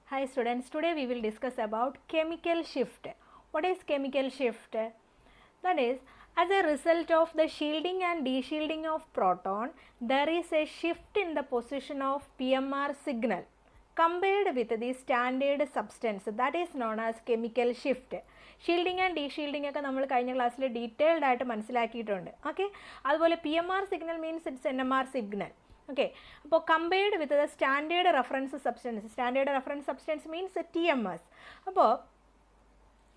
Hi students, today we will discuss about chemical shift. What is chemical shift? That is, as a result of the shielding and deshielding of proton, there is a shift in the position of PMR signal compared with the standard substance, that is known as chemical shift. Shielding and deshielding ഒക്കെ നമ്മൾ കഴിഞ്ഞ ക്ലാസ്സിൽ detailed ആയിട്ട് മനസ്സിലാക്കിയിട്ടുണ്ട്. Okay, അതുപോലെ PMR signal means it's NMR signal. Okay, അപ്പോൾ compared with the standard reference substance, standard reference substance means TMS. അപ്പോൾ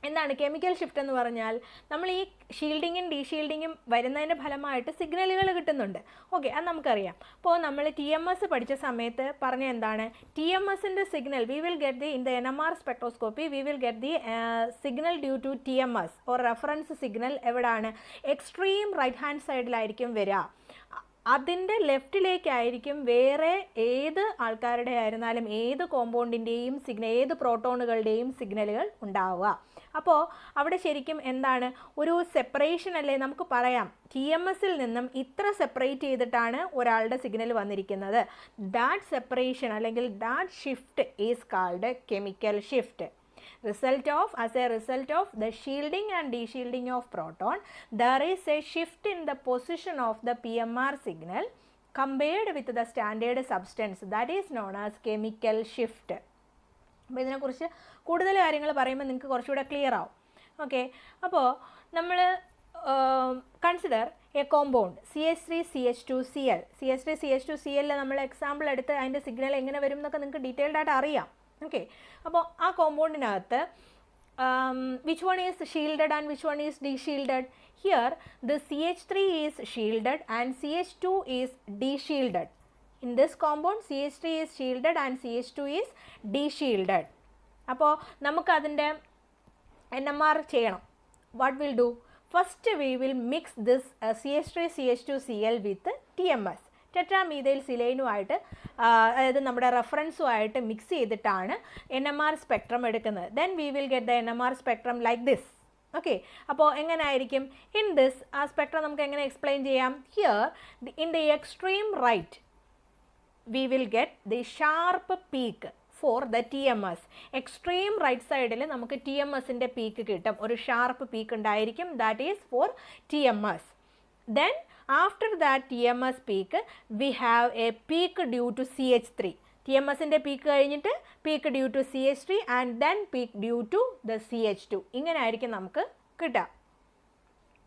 എന്താണ് കെമിക്കൽ ഷിഫ്റ്റ് എന്ന് പറഞ്ഞാൽ? നമ്മൾ ഈ ഷീൽഡിങ്ങും ഡീഷീൽഡിങ്ങും വരുന്നതിൻ്റെ ഫലമായിട്ട് സിഗ്നലുകൾ കിട്ടുന്നുണ്ട്. ഓക്കെ, അത് നമുക്കറിയാം. അപ്പോൾ നമ്മൾ TMS പഠിച്ച സമയത്ത് പറഞ്ഞ എന്താണ്? TMSൻ്റെ signal we will get the in the NMR spectroscopy we will get the signal due to TMS or reference signal എവിടാണ്? എക്സ്ട്രീം റൈറ്റ് ഹാൻഡ് സൈഡിലായിരിക്കും വരിക. അതിൻ്റെ ലെഫ്റ്റിലേക്കായിരിക്കും വേറെ ഏത് ആൾക്കാരുടെ ആയിരുന്നാലും ഏത് കോമ്പൗണ്ടിൻ്റെയും സിഗ്നൽ, ഏത് പ്രോട്ടോണുകളുടെയും സിഗ്നലുകൾ ഉണ്ടാവുക. അപ്പോൾ അവിടെ ശരിക്കും എന്താണ് ഒരു സെപ്പറേഷൻ അല്ലേ? നമുക്ക് പറയാം TMSൽ നിന്നും ഇത്ര സെപ്പറേറ്റ് ചെയ്തിട്ടാണ് ഒരാളുടെ സിഗ്നൽ വന്നിരിക്കുന്നത്. ദാറ്റ് സെപ്പറേഷൻ അല്ലെങ്കിൽ that shift is called chemical shift. As a result of the shielding and deshielding of proton, there is a shift in the position of the PMR signal compared with the standard substance, that is known as chemical shift. അപ്പോൾ ഇതിനെക്കുറിച്ച് കൂടുതൽ കാര്യങ്ങൾ പറയുമ്പോൾ നിങ്ങൾക്ക് കുറച്ചുകൂടെ clear ആവും. Okay, അപ്പോൾ നമ്മൾ consider A compound CH3CH2Cl. CH3CH2Cl നമ്മൾ എക്സാമ്പിൾ എടുത്ത് അതിൻ്റെ സിഗ്നൽ എങ്ങനെ വരും എന്നൊക്കെ നിങ്ങൾക്ക് ഡീറ്റെയിൽഡ് ആയിട്ട് അറിയാം. ഓക്കെ, അപ്പോൾ ആ കോമ്പൗണ്ടിനകത്ത് which one is shielded and which one is deshielded? Here the CH3 is shielded and CH2 is deshielded. In this compound CH3 is shielded and CH2 is deshielded. അപ്പോൾ നമുക്ക് അതിൻ്റെ NMR ചെയ്യണം. What will do? First we will mix this CH3CH2Cl with TMS, ടെട്രാമീഥൈൽ സിലൈനുമായിട്ട്, അതായത് നമ്മുടെ റെഫറൻസുമായിട്ട് mix ചെയ്തിട്ടാണ് NMR spectrum എടുക്കുന്നത്. Then we will get the NMR spectrum like this. Okay, അപ്പോൾ എങ്ങനെ ആയിരിക്കും? ഇൻ ദിസ് ആ സ്പെക്ട്രം നമുക്ക് എങ്ങനെ എക്സ്പ്ലെയിൻ ചെയ്യാം? Here in the extreme right we will get the sharp peak for the TMS. Extreme right സൈഡിൽ നമുക്ക് TMSൻ്റെ പീക്ക് കിട്ടും, ഒരു ഷാർപ്പ് പീക്ക് ഉണ്ടായിരിക്കും. That is for TMS. Then after that TMS peak we have a peak due to CH3. TMSൻ്റെ peak കഴിഞ്ഞിട്ട് peak due to CH3 and then peak due to the CH2. ഇങ്ങനെ ആയിരിക്കും നമുക്ക് കിട്ടുക.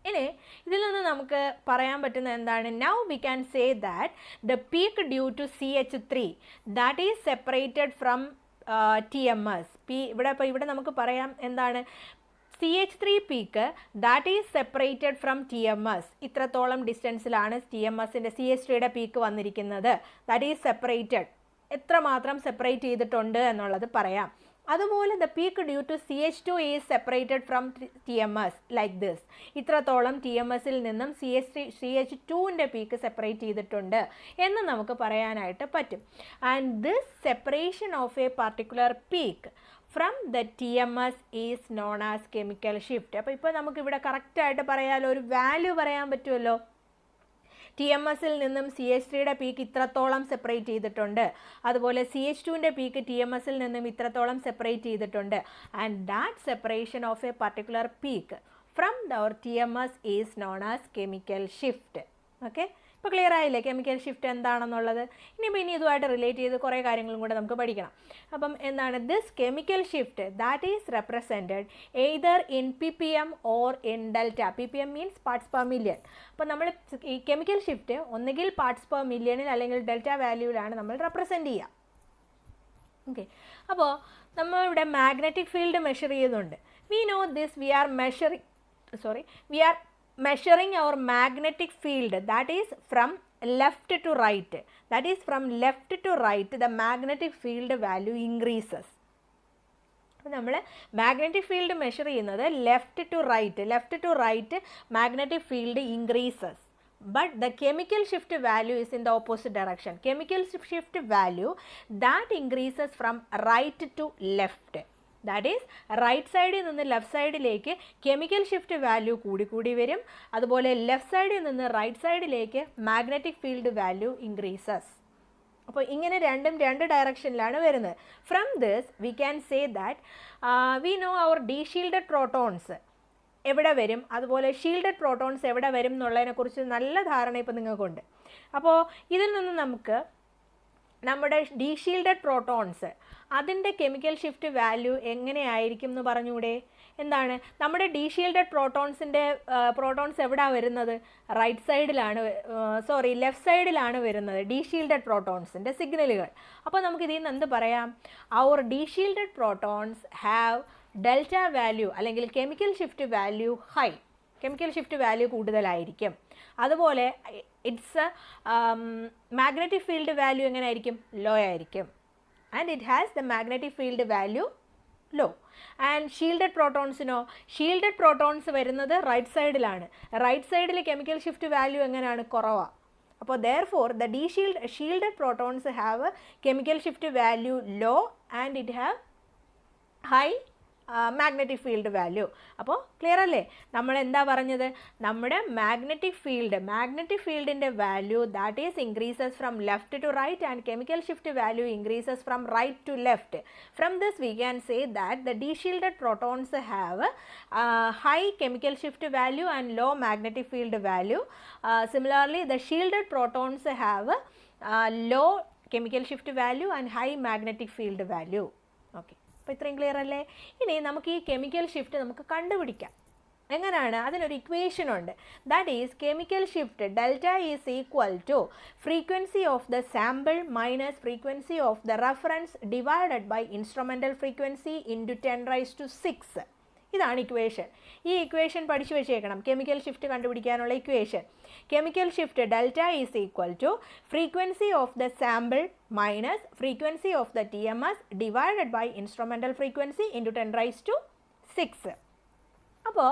ഇനി ഇതിൽ നിന്ന് നമുക്ക് പറയാൻ പറ്റുന്ന എന്താണ്? Now we can say that the peak due to CH3 that is separated from TMS. ഇവിടെ നമുക്ക് പറയാം എന്താണ്? CH3 peak that is separated from TMS. ഇത്രത്തോളം ഡിസ്റ്റൻസിലാണ് TMSൻ്റെ CH3യുടെ പീക്ക് വന്നിരിക്കുന്നത്. That is separated. എത്രമാത്രം സെപ്പറേറ്റ് ചെയ്തിട്ടുണ്ട് എന്നുള്ളത് പറയാം. അതുപോലെ the peak due to CH2 is separated from TMS like this. ഇത്രത്തോളം TMSൽ നിന്നും CH2ൻ്റെ പീക്ക് സെപ്പറേറ്റ് ചെയ്തിട്ടുണ്ട് എന്ന് നമുക്ക് പറയാനായിട്ട് പറ്റും. And this separation of a particular peak from the TMS is known as chemical shift. അപ്പോൾ ഇപ്പോൾ നമുക്കിവിടെ കറക്റ്റായിട്ട് പറയാമല്ലോ, ഒരു വാല്യൂ പറയാൻ പറ്റുമല്ലോ. TMSൽ നിന്നും CH3യുടെ പീക്ക് ഇത്രത്തോളം സെപ്പറേറ്റ് ചെയ്തിട്ടുണ്ട്, അതുപോലെ CH2ൻ്റെ പീക്ക് TMSൽ നിന്നും ഇത്രത്തോളം സെപ്പറേറ്റ് ചെയ്തിട്ടുണ്ട്. And that separation of a particular peak from the other TMS is known as chemical shift. Okay, ഇപ്പോൾ ക്ലിയർ ആയില്ലേ കെമിക്കൽ ഷിഫ്റ്റ് എന്താണെന്നുള്ളത്? ഇനി ഇതുമായിട്ട് റിലേറ്റ് ചെയ്ത് കുറേ കാര്യങ്ങളും കൂടെ നമുക്ക് പഠിക്കണം. അപ്പം എന്താണ് this chemical shift? That is represented either in ppm or in delta. ppm means parts per million. അപ്പോൾ നമ്മൾ ഈ കെമിക്കൽ ഷിഫ്റ്റ് ഒന്നുകിൽ പാർട്സ് പെർ മില്യണിൽ അല്ലെങ്കിൽ ഡെൽറ്റ വാല്യൂവിലാണ് നമ്മൾ റെപ്രസെൻറ്റ് ചെയ്യുക. ഓക്കെ, അപ്പോൾ നമ്മളിവിടെ മാഗ്നറ്റിക് ഫീൽഡ് മെഷർ ചെയ്യുന്നുണ്ട്. We know this we are measuring our magnetic field, that is from left to right. That is from left to right the magnetic field value increases. അപ്പോൾ നമ്മൾ magnetic field measure ചെയ്യുന്നത് left to right magnetic field increases. But the chemical shift value is in the opposite direction. Chemical shift value that increases from right to left. That is right സൈഡിൽ നിന്ന് left സൈഡിലേക്ക് chemical shift value കൂടി വരും. അതുപോലെ left സൈഡിൽ നിന്ന് right സൈഡിലേക്ക് magnetic field value increases. അപ്പോൾ ഇങ്ങനെ രണ്ട് ഡയറക്ഷനിലാണ് വരുന്നത്. From this we can say that we know our deshielded protons എവിടെ വരും, അതുപോലെ ഷീൽഡഡ് പ്രോട്ടോൺസ് എവിടെ വരും എന്നുള്ളതിനെക്കുറിച്ച് നല്ല ധാരണ ഇപ്പോൾ നിങ്ങൾക്കുണ്ട്. അപ്പോൾ ഇതിൽ നിന്ന് നമുക്ക് നമ്മുടെ ഡീഷീൽഡഡ് പ്രോട്ടോൺസ് അതിൻ്റെ കെമിക്കൽ ഷിഫ്റ്റ് വാല്യൂ എങ്ങനെയായിരിക്കും എന്ന് പറഞ്ഞുകൂടെ? എന്താണ് നമ്മുടെ ഡീഷീൽഡഡ് പ്രോട്ടോൺസ് എവിടെയാണ് വരുന്നത്? റൈറ്റ് സൈഡിലാണ്, ലെഫ്റ്റ് സൈഡിലാണ് വരുന്നത് ഡീഷീൽഡഡ് പ്രോട്ടോൺസിൻ്റെ സിഗ്നലുകൾ. അപ്പോൾ നമുക്ക് ഇതിൽ നിന്ന് എന്ത് പറയാം? അവർ deshielded protons have delta value അല്ലെങ്കിൽ chemical shift value high, chemical shift value കൂടുതലായിരിക്കും. അതുപോലെ ഇറ്റ്സ് മാഗ്നറ്റിക് ഫീൽഡ് വാല്യൂ എങ്ങനെ ആയിരിക്കും? ലോ ആയിരിക്കും. And it has the magnetic field value low. And shielded പ്രോട്ടോൺസിനോ? ഷീൽഡഡ് പ്രോട്ടോൺസ് വരുന്നത് റൈറ്റ് സൈഡിലാണ്. റൈറ്റ് സൈഡിൽ കെമിക്കൽ ഷിഫ്റ്റ് വാല്യൂ എങ്ങനെയാണ്? കുറവാണ്. അപ്പോൾ therefore the shielded protons have a chemical shift value low and it have high magnetic field value. അപ്പോൾ clear അല്ലേ? നമ്മൾ എന്താ പറഞ്ഞത്? നമ്മുടെ മാഗ്നറ്റിക് ഫീൽഡിൻ്റെ value that is increases from left to right and chemical shift value increases from right to left. From this we can say that the deshielded protons have high chemical shift value and low magnetic field value. Similarly the shielded protons have low chemical shift value and high magnetic field value. Okay, അപ്പോൾ ഇത്രയും clear അല്ലേ? ഇനി നമുക്ക് ഈ chemical shift നമുക്ക് കണ്ടുപിടിക്കാം. എങ്ങനെയാണ്? അതിനൊരു ഇക്വേഷൻ ഉണ്ട്. That is chemical shift delta is equal to frequency of the sample minus frequency of the reference divided by instrumental frequency into 10⁻⁶. ഇതാണ് ഇക്വേഷൻ. ഈ ഇക്വേഷൻ പഠിച്ചു വെച്ചേക്കണം. കെമിക്കൽ ഷിഫ്റ്റ് കണ്ടുപിടിക്കാനുള്ള equation chemical shift delta is equal to frequency of the sample minus frequency of the TMS divided by instrumental frequency into 10⁻⁶. അപ്പോൾ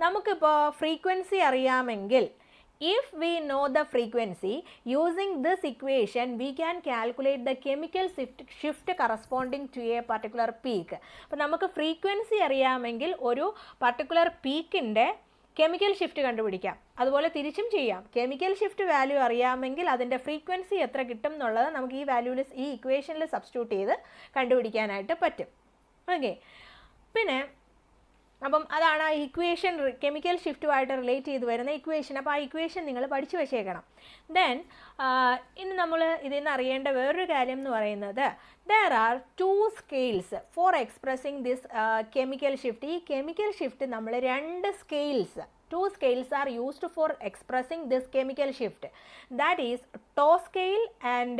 നമുക്കിപ്പോൾ frequency അറിയാമെങ്കിൽ if we know the frequency using this equation we can calculate the chemical shift corresponding to a particular peak. അപ്പോൾ നമുക്ക് frequency അറിയാമെങ്കിൽ ഒരു particular പീക്കിൻ്റെ chemical shift കണ്ടുപിടിക്കാം. അതുപോലെ തിരിച്ചും ചെയ്യാം. കെമിക്കൽ ഷിഫ്റ്റ് വാല്യൂ അറിയാമെങ്കിൽ അതിൻ്റെ ഫ്രീക്വൻസി എത്ര കിട്ടും എന്നുള്ളത് നമുക്ക് ഈ വാല്യൂവിൽ ഈ ഇക്വേഷനിൽ സബ്സ്റ്റിറ്റ്യൂട്ട് ചെയ്ത് കണ്ടുപിടിക്കാനായിട്ട് പറ്റും. ഓക്കെ, പിന്നെ അപ്പം അതാണ് ആ ഇക്വേഷൻ കെമിക്കൽ ഷിഫ്റ്റുമായിട്ട് റിലേറ്റ് ചെയ്ത് വരുന്ന ഇക്വേഷൻ. അപ്പോൾ ആ ഇക്വേഷൻ നിങ്ങൾ പഠിച്ചു വെച്ചേക്കണം. ദെൻ ഇനി നമ്മൾ ഇതിൽ നിന്ന് അറിയേണ്ട വേറൊരു കാര്യം എന്ന് പറയുന്നത് there are two scales for expressing this chemical shift. ഈ കെമിക്കൽ ഷിഫ്റ്റ് നമ്മൾ two scales are used for expressing this chemical shift. That is tau scale and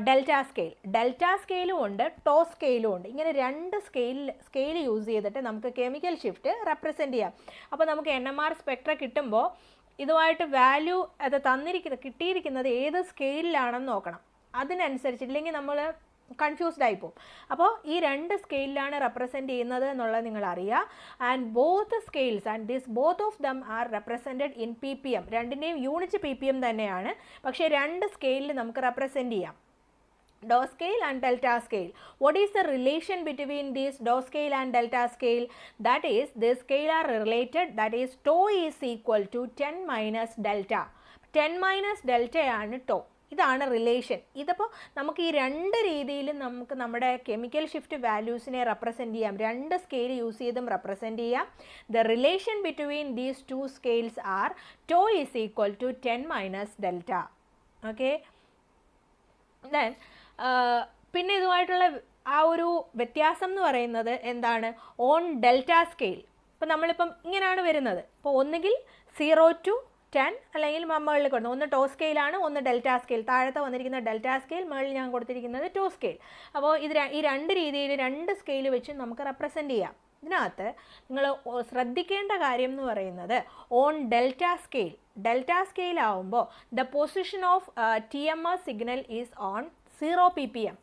delta scale. Delta scale ഉണ്ട്, tau scale ഉണ്ട്. ഇങ്ങനെ രണ്ട് scale use ചെയ്തിട്ട് നമുക്ക് chemical shift represent ചെയ്യാം. അപ്പോൾ നമുക്ക് NMR സ്പെക്ട്ര കിട്ടുമ്പോൾ ഇതുമായിട്ട് വാല്യൂ അത് കിട്ടിയിരിക്കുന്നത് ഏത് സ്കെയിലാണെന്ന് നോക്കണം. അതിനനുസരിച്ചില്ലെങ്കിൽ നമ്മൾ കൺഫ്യൂസ്ഡ് ആയിപ്പോവും. അപ്പോൾ ഈ രണ്ട് സ്കെയിലാണ് റെപ്രസെൻറ്റ് ചെയ്യുന്നത് എന്നുള്ളത് നിങ്ങൾ അറിയുക. And both scales and both of them are represented in PPM. രണ്ടിൻ്റെയും യൂണിറ്റ് PPM തന്നെയാണ്, പക്ഷേ രണ്ട് സ്കെയിലിൽ നമുക്ക് റെപ്രസെൻറ്റ് ചെയ്യാം. Dau scale and delta scale. What is the relation between these dau scale and delta scale? That is, this scale are related. That is, tau is equal to 10 minus delta. 10 minus delta ആണ് tau. ഇതാണ് relation. ഇതിപ്പോൾ നമുക്ക് ഈ രണ്ട് രീതിയിൽ നമുക്ക് നമ്മുടെ chemical shift വാല്യൂസിനെ represent ചെയ്യാം. രണ്ട് സ്കെയിൽ യൂസ് ചെയ്തും റെപ്രസെൻറ്റ് ചെയ്യാം. The relation between these two scales R tau is equal to 10 minus delta. Okay, then പിന്നെ ഇതുമായിട്ടുള്ള ആ ഒരു വ്യത്യാസം എന്ന് പറയുന്നത് എന്താണ്? ഓൺ ഡെൽറ്റ സ്കെയിൽ ഇപ്പോൾ നമ്മളിപ്പം ഇങ്ങനെയാണ് വരുന്നത്. ഇപ്പോൾ ഒന്നുകിൽ 0 to 10 അല്ലെങ്കിൽ മുകളിൽ കൊടുക്കുന്നത് ഒന്ന് ടോ സ്കെയിലാണ്, ഒന്ന് ഡെൽറ്റ സ്കെയിൽ. താഴത്തെ വന്നിരിക്കുന്ന ഡെൽറ്റ സ്കെയിൽ, മുകളിൽ ഞാൻ കൊടുത്തിരിക്കുന്നത് ടോ സ്കെയിൽ. അപ്പോൾ ഈ രണ്ട് രീതിയിൽ രണ്ട് സ്കെയിൽ വെച്ച് നമുക്ക് റെപ്രസെൻറ്റ് ചെയ്യാം. ഇതിനകത്ത് നിങ്ങൾ ശ്രദ്ധിക്കേണ്ട കാര്യം എന്ന് പറയുന്നത് ഓൺ ഡെൽറ്റ സ്കെയിൽ ആവുമ്പോൾ the position of TMS signal is on 0 ppm.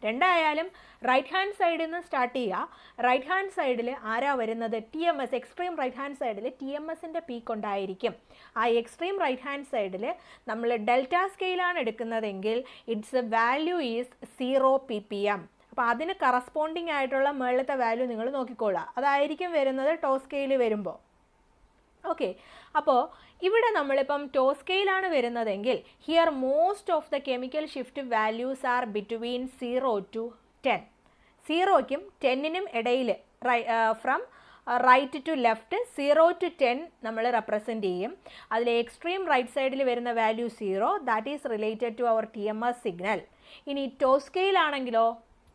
രണ്ടായാലും റൈറ്റ് ഹാൻഡ് സൈഡിൽ നിന്ന് സ്റ്റാർട്ട് ചെയ്യുക. റൈറ്റ് ഹാൻഡ് സൈഡിൽ ആരാ വരുന്നത്? TMS. എക്സ്ട്രീം റൈറ്റ് ഹാൻഡ് സൈഡിൽ TMSൻ്റെ പീക്ക് ഉണ്ടായിരിക്കും. ആ എക്സ്ട്രീം റൈറ്റ് ഹാൻഡ് സൈഡിൽ നമ്മൾ ഡെൽറ്റ സ്കെയിലാണ് എടുക്കുന്നതെങ്കിൽ ഇറ്റ്സ് വാല്യൂ ഈസ് 0 ppm. അപ്പോൾ അതിന് കറസ്പോണ്ടിങ് ആയിട്ടുള്ള മുകളിലത്തെ വാല്യൂ നിങ്ങൾ നോക്കിക്കോളുക. അതായിരിക്കും വരുന്നത് ടോ സ്കെയിൽ വരുമ്പോൾ. ഓക്കെ, അപ്പോൾ ഇവിടെ നമ്മളിപ്പം ടോ സ്കെയിലാണ് വരുന്നതെങ്കിൽ here most of the chemical shift values are between 0 to 10. 0ക്കും 10നും ഇടയിൽ from right to left 0 to 10 നമ്മൾ റെപ്രസെൻറ്റ് ചെയ്യും. അതിൽ എക്സ്ട്രീം റൈറ്റ് സൈഡിൽ വരുന്ന value 0, that is related to our TMS signal. ഇനി ടോ സ്കെയിൽ ആണെങ്കിലോ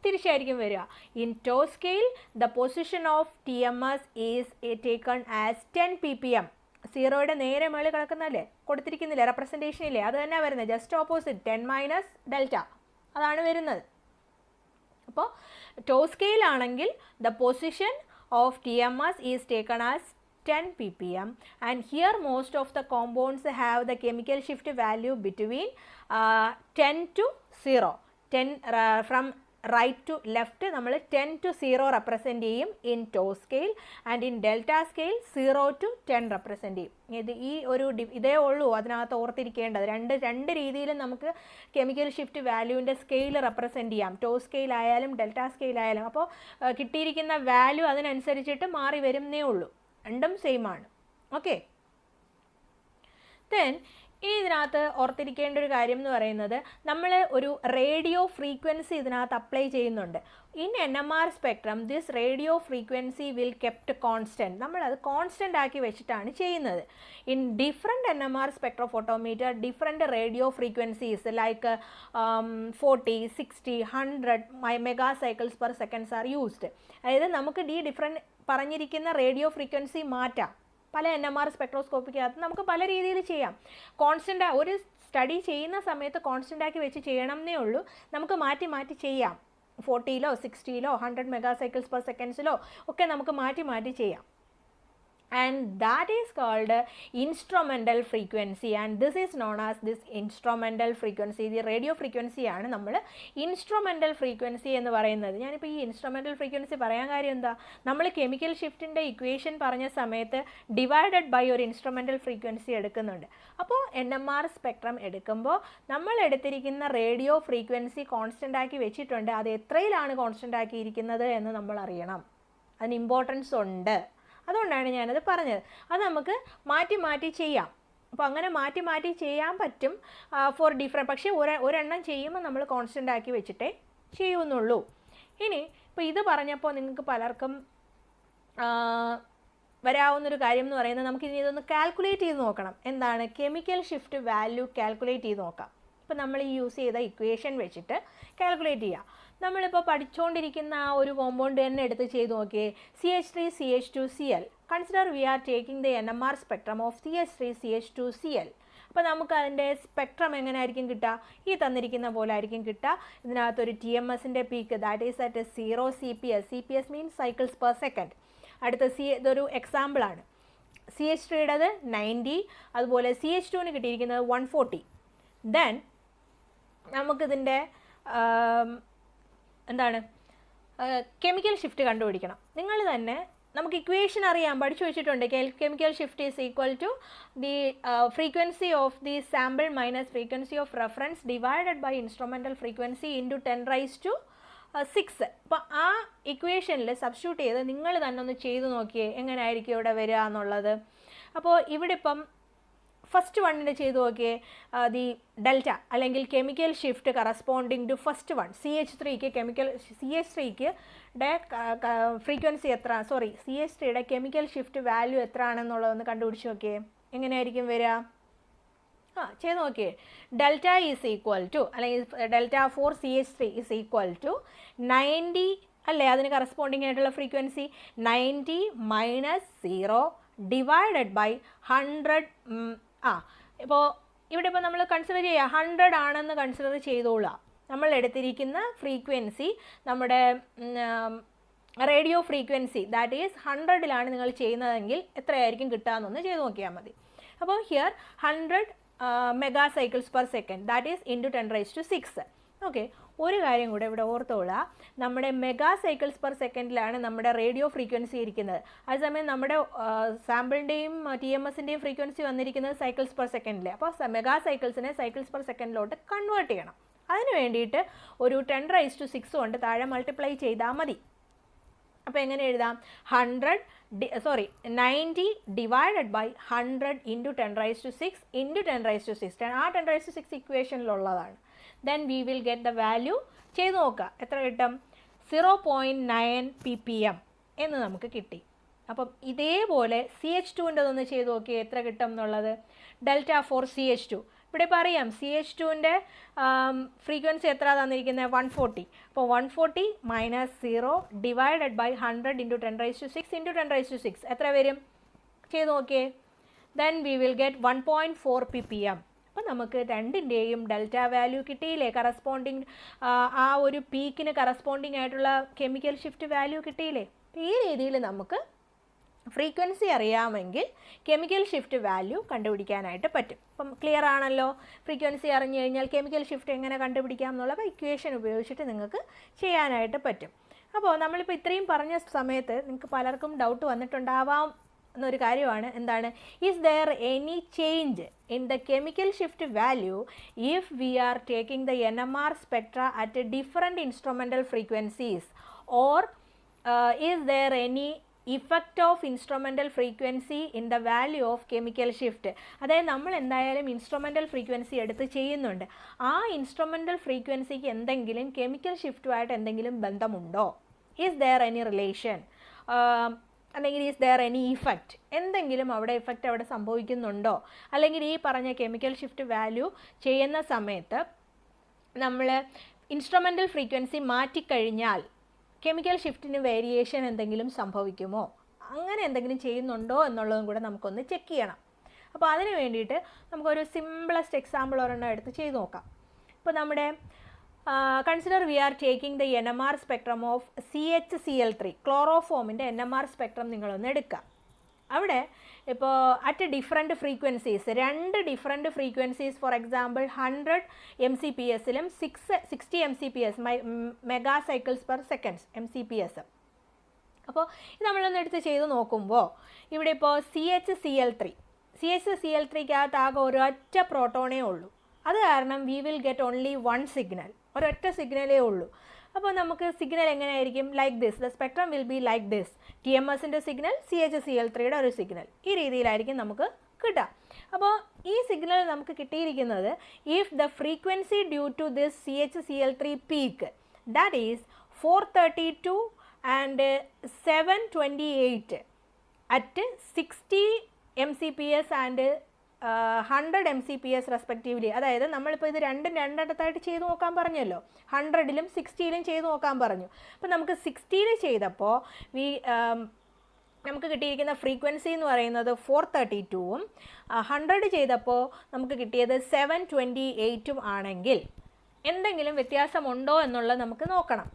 തിരിച്ചായിരിക്കും വരിക. In tau scale the position of TMS is taken as 10 ppm. 0യുടെ നേരെ മേളിൽ കിടക്കുന്നല്ലേ, കൊടുത്തിരിക്കുന്നില്ലേ റെപ്രസെൻറ്റേഷൻ ഇല്ലേ, അത് തന്നെ വരുന്നത് ജസ്റ്റ് ഓപ്പോസിറ്റ് 10 മൈനസ് ഡെൽറ്റ അതാണ് വരുന്നത്. അപ്പോൾ ടോ സ്കെയിൽ ആണെങ്കിൽ the position of TMS is taken as 10 ppm and here most of the compounds have the chemical shift value between 10 to 0. 10 from right to left നമ്മൾ 10 to 0 represent ചെയ്യും in tau scale, and in delta scale 0 to 10 represent ചെയ്യും. ഇത് ഈ ഒരു ഇതേ ഉള്ളൂ അതിനകത്ത് ഓർത്തിരിക്കേണ്ടത്. രണ്ട് രീതിയിലും നമുക്ക് കെമിക്കൽ ഷിഫ്റ്റ് വാല്യൂവിൻ്റെ സ്കെയിൽ റെപ്രസെൻറ്റ് ചെയ്യാം, ടോ സ്കെയിൽ ആയാലും ഡെൽറ്റ സ്കെയിൽ ആയാലും. അപ്പോൾ കിട്ടിയിരിക്കുന്ന വാല്യൂ അതിനനുസരിച്ചിട്ട് മാറി വരുന്നേ ഉള്ളൂ, രണ്ടും സെയിം ആണ്. ഓക്കെ, ദെൻ ഇനി ഇതിനകത്ത് ഓർത്തിരിക്കേണ്ട ഒരു കാര്യം എന്ന് പറയുന്നത് നമ്മൾ ഒരു റേഡിയോ ഫ്രീക്വൻസി ഇതിനകത്ത് അപ്ലൈ ചെയ്യുന്നുണ്ട്. In NMR spectrum this radio frequency will kept constant. നമ്മളത് കോൺസ്റ്റൻ്റ് ആക്കി വെച്ചിട്ടാണ് ചെയ്യുന്നത്. In different NMR spectrophotometer different radio frequencies like 40, 60, 100 mega cycles per seconds are used. അതായത് നമുക്ക് ഈ ഡിഫറെൻറ്റ് പറഞ്ഞിരിക്കുന്ന റേഡിയോ ഫ്രീക്വൻസി മാറ്റാം. പല NMR സ്പെക്ട്രോസ്കോപ്പിക്കകത്ത് നമുക്ക് പല രീതിയിൽ ചെയ്യാം. കോൺസ്റ്റൻ്റ് ഒരു സ്റ്റഡി ചെയ്യുന്ന സമയത്ത് കോൺസ്റ്റൻ്റ് ആക്കി വെച്ച് ചെയ്യണം എന്നേ ഉള്ളൂ, നമുക്ക് മാറ്റി മാറ്റി ചെയ്യാം. 40-ലോ 60-ലോ 100 മെഗാ സൈക്കിൾസ് പെർ സെക്കൻഡ്സിലോ ഒക്കെ നമുക്ക് മാറ്റി മാറ്റി ചെയ്യാം. and that is called instrumental frequency, and this is known as this instrumental frequency. The radio frequency ആണ് നമ്മൾ ഇൻസ്ട്രുമെൻ്റൽ ഫ്രീക്വൻസി എന്ന് പറയുന്നത്. ഞാനിപ്പോൾ ഈ ഇൻസ്ട്രുമെൻ്റൽ ഫ്രീക്വൻസി പറയാൻ കാര്യം എന്താ, നമ്മൾ കെമിക്കൽ ഷിഫ്റ്റിൻ്റെ ഇക്വേഷൻ പറഞ്ഞ സമയത്ത് ഡിവൈഡഡ് ബൈ ഒരു ഇൻസ്ട്രുമെൻ്റൽ ഫ്രീക്വൻസി എടുക്കുന്നുണ്ട്. അപ്പോൾ NMR സ്പെക്ട്രം എടുക്കുമ്പോൾ നമ്മൾ എടുത്തിരിക്കുന്ന റേഡിയോ ഫ്രീക്വൻസി കോൺസ്റ്റൻ്റ് ആക്കി വെച്ചിട്ടുണ്ട്. അത് എത്രയിലാണ് കോൺസ്റ്റൻ്റ് ആക്കിയിരിക്കുന്നത് എന്ന് നമ്മൾ അറിയണം, അതിന് ഇമ്പോർട്ടൻസ് ഉണ്ട്. അതുകൊണ്ടാണ് ഞാനത് പറഞ്ഞത്. അത് നമുക്ക് മാറ്റി മാറ്റി ചെയ്യാം. അപ്പോൾ അങ്ങനെ മാറ്റി മാറ്റി ചെയ്യാൻ പറ്റും ഫോർ ഡിഫറെൻറ്റ്. പക്ഷേ ഒരെണ്ണം ചെയ്യുമ്പോൾ നമ്മൾ കോൺസ്റ്റൻ്റ് ആക്കി വെച്ചിട്ടേ ചെയ്യുന്നുള്ളൂ. ഇനി ഇപ്പോൾ ഇത് പറഞ്ഞപ്പോൾ നിങ്ങൾക്ക് പലർക്കും വരാവുന്നൊരു കാര്യം എന്ന് പറയുന്നത് നമുക്കിനി ഇതൊന്ന് കാൽക്കുലേറ്റ് ചെയ്ത് നോക്കണം. എന്താണ് കെമിക്കൽ ഷിഫ്റ്റ് വാല്യൂ കാൽക്കുലേറ്റ് ചെയ്ത് നോക്കാം. ഇപ്പോൾ നമ്മൾ ഈ യൂസ് ചെയ്ത ഇക്വേഷൻ വെച്ചിട്ട് കാൽക്കുലേറ്റ് ചെയ്യുക. നമ്മളിപ്പോൾ പഠിച്ചുകൊണ്ടിരിക്കുന്ന ആ ഒരു കോമ്പൗണ്ട് തന്നെ എടുത്ത് ചെയ്ത് നോക്കിയേ. CH3CH2Cl. Consider we are taking the NMR spectrum of CH3CH2Cl. അപ്പോൾ നമുക്ക് അതിൻ്റെ സ്പെക്ട്രം എങ്ങനെ ആയിരിക്കും കിട്ടുക, ഈ തന്നിരിക്കുന്ന പോലെ ആയിരിക്കും കിട്ടുക. ഇതിനകത്തൊരു TMSൻ്റെ peak that is at 0 CPS. CPS means cycles per second. അടുത്ത ഇതൊരു എക്സാമ്പിളാണ്. CH3യുടേത് 90, അതുപോലെ CH2ന് കിട്ടിയിരിക്കുന്നത് 140. ദെൻ നമുക്കിതിൻ്റെ എന്താണ് കെമിക്കൽ ഷിഫ്റ്റ് കണ്ടുപിടിക്കണം. നിങ്ങൾ തന്നെ നമുക്ക് ഇക്വേഷൻ അറിയാം, പഠിച്ചു വെച്ചിട്ടുണ്ട്. Chemical shift is equal to the frequency of the sample minus frequency of reference divided by instrumental frequency into 10⁻⁶. അപ്പോൾ ആ ഇക്വേഷനിൽ സബ്സ്റ്റിറ്റ്യൂട്ട് ചെയ്ത് നിങ്ങൾ തന്നെ ഒന്ന് ചെയ്ത് നോക്കിയേ എങ്ങനെ ആയിരിക്കും ഇവിടെ വരിക എന്നുള്ളത്. അപ്പോൾ ഇവിടെ ഇപ്പം ഫസ്റ്റ് വണ്ണിന് ചെയ്ത് നോക്കിയേ, ദി ഡെൽറ്റ അല്ലെങ്കിൽ chemical shift corresponding to first one. CH3ക്ക് ഫ്രീക്വൻസി എത്ര, CH3യുടെ കെമിക്കൽ ഷിഫ്റ്റ് വാല്യൂ എത്ര ആണെന്നുള്ളതൊന്ന് കണ്ടുപിടിച്ച് നോക്കിയേ എങ്ങനെയായിരിക്കും വരിക. ചെയ്ത് നോക്കിയേ. ഡെൽറ്റ ഈസ് ഈക്വൽ ടു അല്ലെങ്കിൽ delta for CH3 is equal to 90 അല്ലേ, അതിന് കറസ്പോണ്ടിങ് ആയിട്ടുള്ള ഫ്രീക്വൻസി 90 - 0 ഡിവൈഡഡ് ബൈ 100. ഇപ്പോൾ ഇവിടെ ഇപ്പോൾ നമ്മൾ കൺസിഡർ ചെയ്യുക 100 ആണെന്ന് കൺസിഡർ ചെയ്തോളാം. നമ്മൾ എടുത്തിരിക്കുന്ന ഫ്രീക്വൻസി നമ്മുടെ റേഡിയോ ഫ്രീക്വൻസി ദാറ്റ് ഈസ് 100ലാണ് നിങ്ങൾ ചെയ്യുന്നതെങ്കിൽ എത്രയായിരിക്കും കിട്ടുകയെന്നൊന്ന് ചെയ്ത് നോക്കിയാൽ മതി. അപ്പോൾ here 100 mega cycles per second that is into 10⁻⁶. Okay, ഒരു കാര്യം കൂടെ ഇവിടെ ഓർത്തോളാം, നമ്മുടെ മെഗാ സൈക്കിൾസ് പെർ സെക്കൻഡിലാണ് നമ്മുടെ റേഡിയോ ഫ്രീക്വൻസി ഇരിക്കുന്നത്. അതേസമയം നമ്മുടെ സാമ്പിളിൻ്റെയും TMSൻ്റെയും ഫ്രീക്വൻസി വന്നിരിക്കുന്നത് സൈക്കിൾസ് പെർ സെക്കൻഡിൽ. അപ്പോൾ മെഗാ സൈക്കിൾസിനെ സൈക്കിൾസ് പെർ സെക്കൻഡിലോട്ട് കൺവേർട്ട് ചെയ്യണം. അതിന് വേണ്ടിയിട്ട് ഒരു 10⁻⁶ കൊണ്ട് താഴെ മൾട്ടിപ്ലൈ ചെയ്താൽ മതി. അപ്പോൾ എങ്ങനെ എഴുതാം? 90 ഡിവൈഡഡ് ബൈ 100 ഇൻറ്റു 10⁻6 ഇൻറ്റു 10⁻6. ആ 10⁻6 ഇക്വേഷനിലുള്ളതാണ്. Then we will get the value. ചെയ്ത് നോക്കുക, എത്ര കിട്ടും? 0.9 ppm എന്ന് നമുക്ക് കിട്ടി. അപ്പം ഇതേപോലെ CH2ൻ്റെതൊന്ന് ചെയ്ത് നോക്കിയാൽ എത്ര കിട്ടും എന്നുള്ളത്. ഡെൽറ്റ ഫോർ CH2 ഇവിടെ പറയാം. CH2ൻ്റെ ഫ്രീക്വൻസി എത്ര തന്നിരിക്കുന്നത്? 140. അപ്പോൾ 140 minus 0 divided by 100 into 10⁻6 into 10⁻6 എത്ര വരും? ചെയ്ത് നോക്കിയേ. Then we will get 1.4 ppm. അപ്പോൾ നമുക്ക് രണ്ടിൻ്റെയും ഡെൽറ്റ വാല്യൂ കിട്ടിയില്ലേ? കറസ്പോണ്ടിങ് ആ ഒരു പീക്കിന് കറസ്പോണ്ടിങ് ആയിട്ടുള്ള കെമിക്കൽ ഷിഫ്റ്റ് വാല്യൂ കിട്ടിയില്ലേ? ഈ രീതിയിൽ നമുക്ക് ഫ്രീക്വൻസി അറിയാമെങ്കിൽ കെമിക്കൽ ഷിഫ്റ്റ് വാല്യൂ കണ്ടുപിടിക്കാനായിട്ട് പറ്റും. അപ്പം ക്ലിയർ ആണല്ലോ? ഫ്രീക്വൻസി അറിഞ്ഞു കഴിഞ്ഞാൽ കെമിക്കൽ ഷിഫ്റ്റ് എങ്ങനെ കണ്ടുപിടിക്കാം എന്നുള്ള ഇക്വേഷൻ ഉപയോഗിച്ചിട്ട് നിങ്ങൾക്ക് ചെയ്യാനായിട്ട് പറ്റും. അപ്പോൾ നമ്മളിപ്പോൾ ഇത്രയും പറഞ്ഞ സമയത്ത് നിങ്ങൾക്ക് പലർക്കും ഡൗട്ട് വന്നിട്ടുണ്ടാവാം എന്നൊരു കാര്യമാണ്. എന്താണ്? Is there any change in the chemical shift value if we are taking the NMR spectra at different instrumental frequencies or is there any effect of instrumental frequency in the value of chemical shift. അതായത് നമ്മൾ എന്തായാലും instrumental frequency എടുത്ത് ചെയ്യുന്നുണ്ട്. ആ instrumental ഫ്രീക്വൻസിക്ക് എന്തെങ്കിലും chemical ഷിഫ്റ്റുമായിട്ട് എന്തെങ്കിലും ബന്ധമുണ്ടോ? ഈസ് ദെയർ എനി റിലേഷൻ അല്ലെങ്കിൽ ഈസ് ദെയർ എനി ഇഫക്റ്റ്? എന്തെങ്കിലും അവിടെ ഇഫക്റ്റ് അവിടെ സംഭവിക്കുന്നുണ്ടോ? അല്ലെങ്കിൽ ഈ പറഞ്ഞ കെമിക്കൽ ഷിഫ്റ്റ് വാല്യൂ ചെയ്യുന്ന സമയത്ത് നമ്മൾ ഇൻസ്ട്രുമെൻ്റൽ ഫ്രീക്വൻസി മാറ്റിക്കഴിഞ്ഞാൽ കെമിക്കൽ ഷിഫ്റ്റിന് വേരിയേഷൻ എന്തെങ്കിലും സംഭവിക്കുമോ? അങ്ങനെ എന്തെങ്കിലും ചെയ്യുന്നുണ്ടോ എന്നുള്ളതും കൂടെ നമുക്കൊന്ന് ചെക്ക് ചെയ്യണം. അപ്പോൾ അതിന് വേണ്ടിയിട്ട് നമുക്കൊരു സിമ്പിളസ്റ്റ് എക്സാമ്പിൾ ഒരെണ്ണം എടുത്ത് ചെയ്ത് നോക്കാം. ഇപ്പോൾ നമ്മുടെ consider we are taking the NMR spectrum of CHCl3 ക്ലോറോഫോമിൻ്റെ NMR സ്പെക്ട്രം നിങ്ങളൊന്ന് എടുക്കുക. അവിടെ ഇപ്പോൾ അറ്റ് ഡിഫറെൻറ്റ് ഫ്രീക്വൻസീസ്, രണ്ട് ഡിഫറെൻറ്റ് ഫ്രീക്വൻസീസ്, ഫോർ എക്സാമ്പിൾ 100 MCPSലും 60 MCPS mega cycles per seconds MCPS. അപ്പോൾ ഇത് നമ്മളൊന്ന് എടുത്ത് ചെയ്ത് നോക്കുമ്പോൾ ഇവിടെ ഇപ്പോൾ CHCl3ക്കകത്ത് ആകെ ഒരൊറ്റ പ്രോട്ടോണേ ഉള്ളൂ. അത് കാരണം we will get only one signal, ഒരൊറ്റ സിഗ്നലേ ഉള്ളൂ. അപ്പോൾ നമുക്ക് സിഗ്നൽ എങ്ങനെയായിരിക്കും? Like this. The spectrum will be like this. TMSൻ്റെ സിഗ്നൽ, CHCl3യുടെ ഒരു സിഗ്നൽ. ഈ രീതിയിലായിരിക്കും നമുക്ക് കിട്ടുക. അപ്പോൾ ഈ സിഗ്നൽ നമുക്ക് കിട്ടിയിരിക്കുന്നത് if the frequency due to this CHCl3 peak that is 432 and 728 at 60 MCPS and 100 MCPS respectively. അതായത് നമ്മളിപ്പോൾ ഇത് രണ്ടിടത്തായിട്ട് ചെയ്ത് നോക്കാൻ പറഞ്ഞല്ലോ. 100ലും 60ലും ചെയ്ത് നോക്കാൻ പറഞ്ഞു. അപ്പോൾ നമുക്ക് 60ൽ ചെയ്തപ്പോൾ നമുക്ക് കിട്ടിയിരിക്കുന്ന ഫ്രീക്വൻസി എന്ന് പറയുന്നത് 432ഉം 100 ചെയ്തപ്പോൾ നമുക്ക് കിട്ടിയത് 728ഉം ആണെങ്കിൽ എന്തെങ്കിലും വ്യത്യാസമുണ്ടോ എന്നുള്ളത് നമുക്ക് നോക്കണം.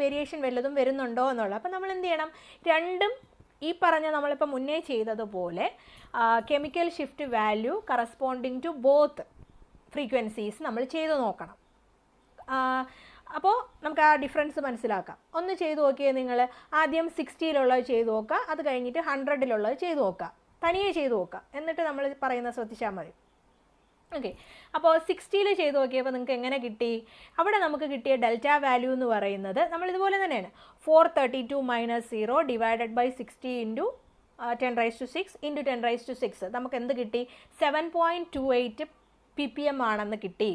വേരിയേഷൻ വല്ലതും വരുന്നുണ്ടോ എന്നുള്ളത്. അപ്പോൾ നമ്മൾ എന്ത് ചെയ്യണം? രണ്ടും ഈ പറഞ്ഞ നമ്മളിപ്പോൾ മുന്നേ ചെയ്തതുപോലെ chemical shift value corresponding to both frequencies നമ്മൾ ചെയ്ത് നോക്കണം. അപ്പോൾ നമുക്ക് ആ ഡിഫറൻസ് മനസ്സിലാക്കാം. ഒന്ന് ചെയ്ത് നോക്കിയാൽ നിങ്ങൾ ആദ്യം 60ലുള്ളത് ചെയ്ത് നോക്കുക, അത് കഴിഞ്ഞിട്ട് 100ലുള്ളത് ചെയ്ത് നോക്കുക, തനിയെ ചെയ്ത് നോക്കുക, എന്നിട്ട് നമ്മൾ പറയുന്നത് ശ്രദ്ധിച്ചാൽ മതി. ഓക്കെ. അപ്പോൾ 60ൽ ചെയ്ത് നോക്കിയപ്പോൾ നിങ്ങൾക്ക് എങ്ങനെ കിട്ടി? അവിടെ നമുക്ക് കിട്ടിയ ഡെൽറ്റ വാല്യൂ എന്ന് പറയുന്നത് നമ്മളിതുപോലെ തന്നെയാണ്. 432 minus 0 divided by 60 into 10⁻6 into 10⁻6 നമുക്ക് എന്ത് കിട്ടി? 7.28 ppm ആണെന്ന് കിട്ടി.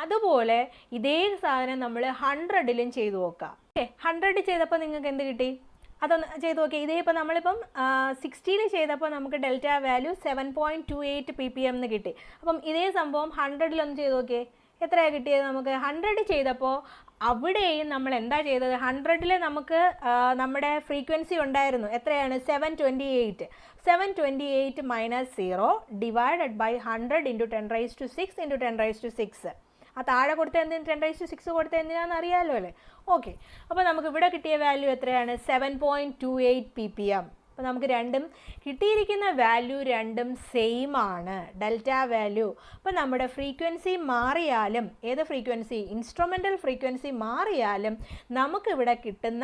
അതുപോലെ ഇതേ സാധനം നമ്മൾ 100ലും ചെയ്ത് നോക്കാം. ഓക്കെ. 100 ചെയ്തപ്പോൾ നിങ്ങൾക്ക് എന്ത് കിട്ടി? അതൊന്ന് ചെയ്ത് നോക്കിയാൽ ഇതേ ഇപ്പോൾ നമ്മളിപ്പം 60ൽ ചെയ്തപ്പോൾ നമുക്ക് ഡെൽറ്റ വാല്യൂ 7.28 ppm എന്ന് കിട്ടി. അപ്പം ഇതേ സംഭവം 100ലൊന്ന് ചെയ്ത് നോക്കിയേ, എത്രയാണ് കിട്ടിയത്? നമുക്ക് 100 ചെയ്തപ്പോൾ അവിടെയും നമ്മൾ എന്താ ചെയ്തത്? 100ൽ നമുക്ക് നമ്മുടെ ഫ്രീക്വൻസി ഉണ്ടായിരുന്നു. എത്രയാണ്? 728 minus 0 divided by 100 into 10⁻6 into 10⁻6. ആ താഴെ കൊടുത്ത എന്തിന് 10⁻6 കൊടുത്ത എന്തിനാണെന്ന് അറിയാമല്ലോ അല്ലേ? ഓക്കെ. അപ്പോൾ നമുക്ക് ഇവിടെ കിട്ടിയ വാല്യൂ എത്രയാണ്? 7.28 ppm. അപ്പോൾ നമുക്ക് രണ്ടും കിട്ടിയിരിക്കുന്ന വാല്യൂ രണ്ടും സെയിം ആണ്, ഡെൽറ്റ വാല്യൂ. അപ്പോൾ നമ്മുടെ ഫ്രീക്വൻസി മാറിയാലും, ഏത് ഫ്രീക്വൻസി? ഇൻസ്ട്രുമെൻ്റൽ ഫ്രീക്വൻസി മാറിയാലും നമുക്കിവിടെ കിട്ടുന്ന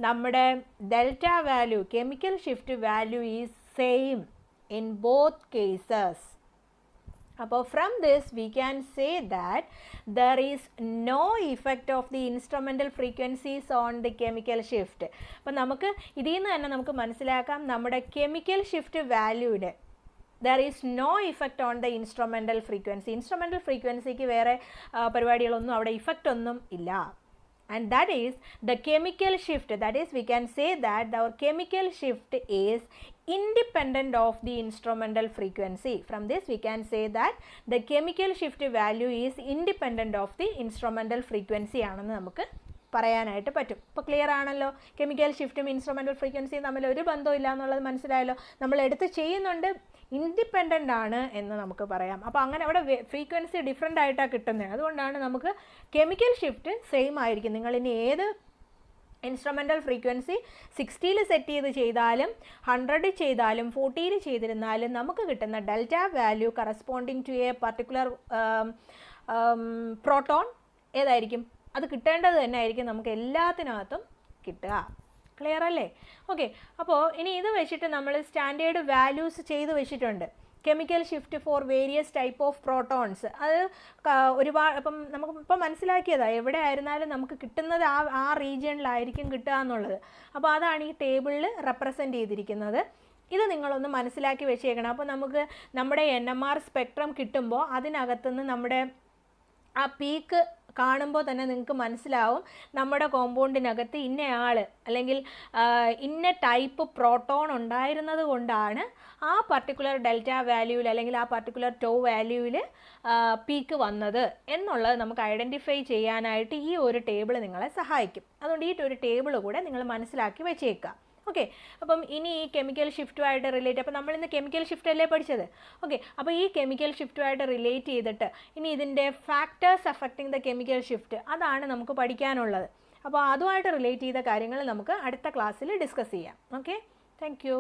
നമ്മുടെ delta value, chemical shift value is same in both cases. അപ്പോൾ from this we can say that there is no effect of the instrumental frequencies on the chemical shift. അപ്പം നമുക്ക് ഇതിൽ നിന്ന് തന്നെ നമുക്ക് മനസ്സിലാക്കാം നമ്മുടെ കെമിക്കൽ ഷിഫ്റ്റ് വാല്യൂയുടെ there is no effect on the instrumental frequency. Instrumental ഫ്രീക്വൻസിക്ക് വേറെ പരിപാടികളൊന്നും അവിടെ ഇഫക്റ്റ് ഒന്നും ഇല്ല. And that is the chemical shift, that is we can say that our chemical shift is independent of the instrumental frequency. From this we can say that the chemical shift value is independent of the instrumental frequency ആണെന്ന് നമുക്ക് പറയാനായിട്ട് പറ്റും. ഇപ്പോൾ clear ആണല്ലോ, chemical ഷിഫ്റ്റും instrumental ഫ്രീക്വൻസിയും തമ്മിൽ ഒരു ബന്ധവും ഇല്ല എന്നുള്ളത് മനസ്സിലായല്ലോ. നമ്മൾ എടുത്ത് ചെയ്യുന്നുണ്ട്, ഇൻഡിപെൻഡൻ്റ് ആണ് എന്ന് നമുക്ക് പറയാം. അപ്പോൾ അങ്ങനെ അവിടെ ഫ്രീക്വൻസി ഡിഫറെൻ്റ് ആയിട്ടാണ് കിട്ടുന്നത്. അതുകൊണ്ടാണ് നമുക്ക് കെമിക്കൽ ഷിഫ്റ്റ് സെയിം ആയിരിക്കും. നിങ്ങളിനി ഏത് ഇൻസ്ട്രുമെൻ്റൽ ഫ്രീക്വൻസി 60 സെറ്റ് ചെയ്ത് ചെയ്താലും 100 ചെയ്താലും 40 ചെയ്തിരുന്നാലും നമുക്ക് കിട്ടുന്ന delta value corresponding to a particular proton ഏതായിരിക്കും, അത് കിട്ടേണ്ടത് തന്നെ ആയിരിക്കും നമുക്ക് എല്ലാത്തിനകത്തും കിട്ടുക. ക്ലിയർ അല്ലേ? ഓക്കെ, അപ്പോൾ ഇനി ഇത് വെച്ചിട്ട് നമ്മൾ സ്റ്റാൻഡേർഡ് വാല്യൂസ് ചെയ്ത് വെച്ചിട്ടുണ്ട്. Chemical shift for various type of protons, അത് ഒരുപാട് ഇപ്പം നമുക്ക് ഇപ്പം മനസ്സിലാക്കിയതാണ്. എവിടെ ആയിരുന്നാലും നമുക്ക് കിട്ടുന്നത് ആ റീജിയണിലായിരിക്കും കിട്ടുക എന്നുള്ളത്. അപ്പോൾ അതാണ് ഈ ടേബിളിൽ റെപ്രസെൻ്റ് ചെയ്തിരിക്കുന്നത്. ഇത് നിങ്ങളൊന്ന് മനസ്സിലാക്കി വെച്ചേക്കണം. അപ്പോൾ നമുക്ക് നമ്മുടെ NMR സ്പെക്ട്രം കിട്ടുമ്പോൾ അതിനകത്തുനിന്ന് നമ്മുടെ ആ പീക്ക് കാണുമ്പോൾ തന്നെ നിങ്ങൾക്ക് മനസ്സിലാവും നമ്മുടെ കോമ്പൗണ്ടിനകത്ത് ഇന്ന ആൾ അല്ലെങ്കിൽ ഇന്ന ടൈപ്പ് പ്രോട്ടോൺ ഉണ്ടായിരുന്നത് കൊണ്ടാണ് ആ പർട്ടിക്കുലർ ഡെൽറ്റ വാല്യൂവിൽ അല്ലെങ്കിൽ ആ പർട്ടിക്കുലർ ടോ വാല്യൂവിൽ പീക്ക് വന്നത് എന്നുള്ളത് നമുക്ക് ഐഡൻറ്റിഫൈ ചെയ്യാനായിട്ട് ഈ ഒരു ടേബിൾ നിങ്ങളെ സഹായിക്കും. അതുകൊണ്ട് ഈ ഒരു ടേബിൾ കൂടെ നിങ്ങൾ മനസ്സിലാക്കി വെച്ചേക്കുക. ഓക്കെ, അപ്പം ഇനി ഈ കെമിക്കൽ ഷിഫ്റ്റുമായിട്ട് റിലേറ്റ്, അപ്പോൾ നമ്മളിന്ന് കെമിക്കൽ ഷിഫ്റ്റ് അല്ലേ പഠിച്ചത്. ഓക്കെ, അപ്പോൾ ഈ കെമിക്കൽ ഷിഫ്റ്റുമായിട്ട് റിലേറ്റ് ചെയ്തിട്ട് ഇനി ഇതിൻ്റെ factors affecting the chemical shift അതാണ് നമുക്ക് പഠിക്കാനുള്ളത്. അപ്പോൾ അതുമായിട്ട് റിലേറ്റ് ചെയ്ത കാര്യങ്ങൾ നമുക്ക് അടുത്ത ക്ലാസ്സിൽ ഡിസ്കസ് ചെയ്യാം. Okay, thank you.